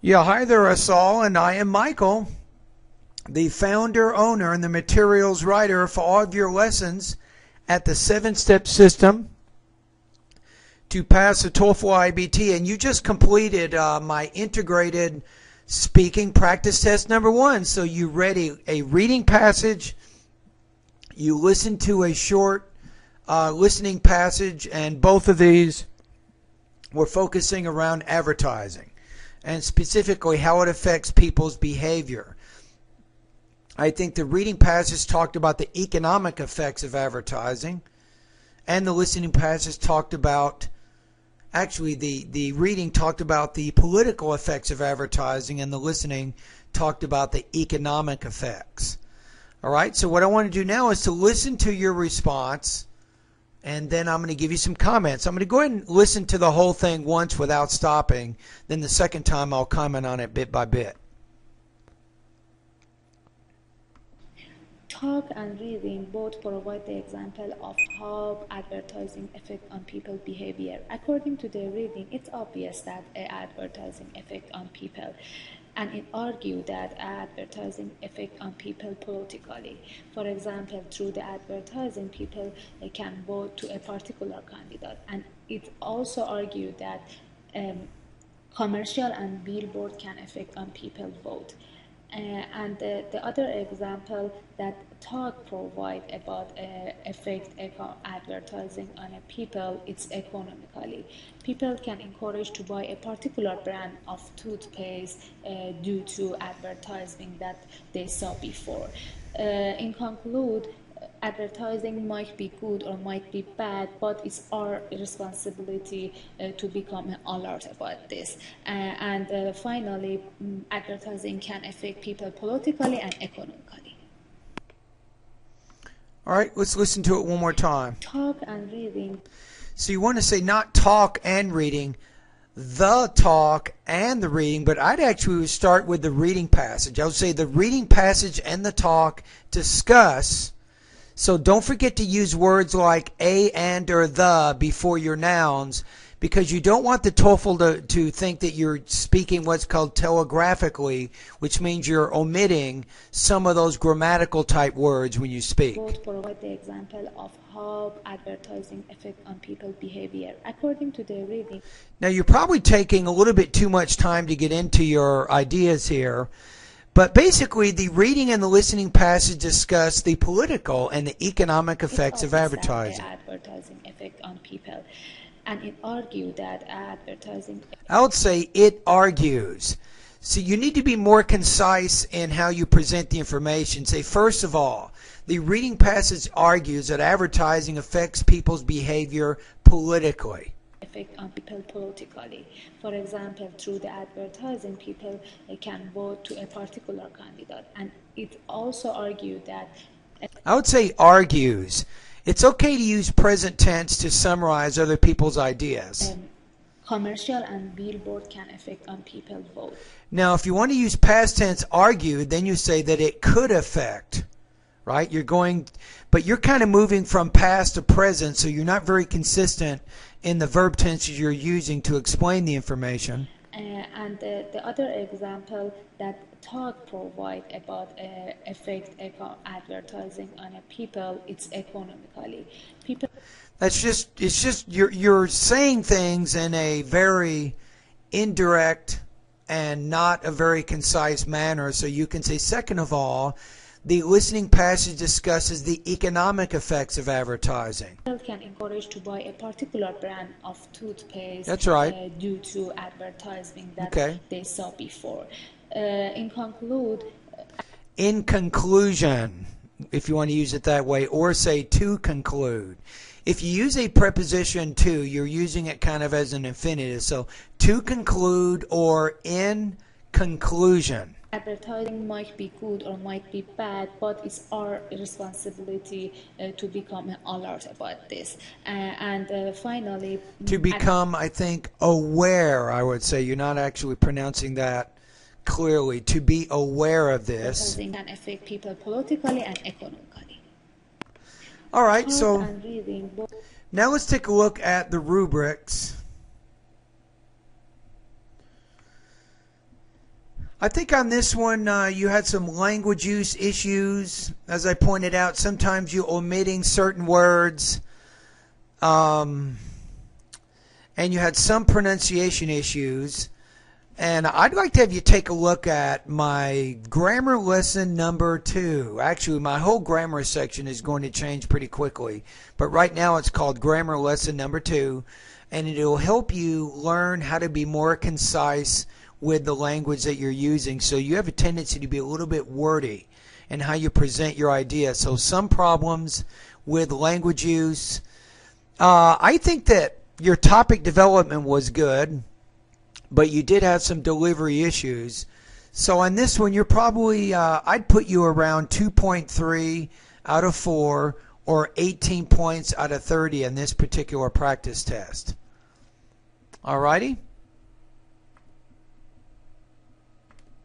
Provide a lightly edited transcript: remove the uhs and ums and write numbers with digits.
Yeah, hi there, Asal, and I am Michael, the founder, owner, and the materials writer for all of your lessons at the 7-Step System to pass the TOEFL IBT. And you just completed my integrated speaking practice test number 1. So you read a reading passage, you listened to a short listening passage, and both of these were focusing around advertising and specifically how it affects people's behavior. I think the reading passage talked about the economic effects of advertising, and the listening passage talked about, actually the reading talked about the political effects of advertising, and the listening talked about the economic effects. All right, so what I want to do now is to listen to your response, and then I'm going to give you some comments. I'm going to go ahead and listen to the whole thing once without stopping. Then the second time I'll comment on it bit by bit. Talk and reading both provide the example of how advertising affect on people's behavior. According to the reading, it's obvious that advertising affect on people, and it argued that advertising affect on people politically. For example, through the advertising, people can vote to a particular candidate, and it also argued that commercial and billboard can affect on people's vote. And the other example that talk provide about effect advertising on a people, it's economically. People can encourage to buy a particular brand of toothpaste due to advertising that they saw before. In conclude, advertising might be good or might be bad, but it's our responsibility to become alert about this. And finally, advertising can affect people politically and economically. All right, let's listen to it one more time. Talk and reading. So you want to say not talk and reading, the talk and the reading, but I'd actually start with the reading passage. I would say the reading passage and the talk discuss. So don't forget to use words like a, and, or the before your nouns, because you don't want the TOEFL to think that you're speaking what's called telegraphically, which means you're omitting some of those grammatical type words when you speak. Both provide the example of how advertising affect on people's behavior. According to the reading. Now you're probably taking a little bit too much time to get into your ideas here. But basically, the reading and the listening passage discuss the political and the economic effects of advertising. Advertising effect on people, and it argued that advertising. I would say it argues. So you need to be more concise in how you present the information. Say, first of all, the reading passage argues that advertising affects people's behavior politically. Effect on people politically. For example, through the advertising, people can vote to a particular candidate, and it also argued that. I would say argues. It's okay to use present tense to summarize other people's ideas. Commercial and billboard can affect on people's vote. Now, if you want to use past tense argued, then you say that it could affect. Right? But you're kind of moving from past to present, so you're not very consistent in the verb tenses you're using to explain the information. And the other example that talk provide about effect advertising on a people, it's economically. It's just you're saying things in a very indirect and not a very concise manner. So you can say, second of all, the listening passage discusses the economic effects of advertising. People can encourage to buy a particular brand of toothpaste. That's right. Due to advertising that they saw before. In conclusion, if you want to use it that way, or say to conclude. If you use a preposition to, you're using it kind of as an infinitive. So to conclude or in conclusion. Advertising might be good or might be bad, but it's our responsibility to become alert about this. And finally, to become, I think, aware. I would say you're not actually pronouncing that clearly. To be aware of this. Advertising can affect people politically and economically. All right, so now let's take a look at the rubrics. I think on this one you had some language use issues. As I pointed out, sometimes you're omitting certain words. And you had some pronunciation issues. And I'd like to have you take a look at my grammar lesson number 2. Actually, my whole grammar section is going to change pretty quickly. But right now it's called grammar lesson number 2. And it'll help you learn how to be more concise with the language that you're using. So you have a tendency to be a little bit wordy in how you present your idea. So some problems with language use. I think that your topic development was good, but you did have some delivery issues. So on this one, you're probably, I'd put you around 2.3 out of 4 or 18 points out of 30 in this particular practice test. Alrighty?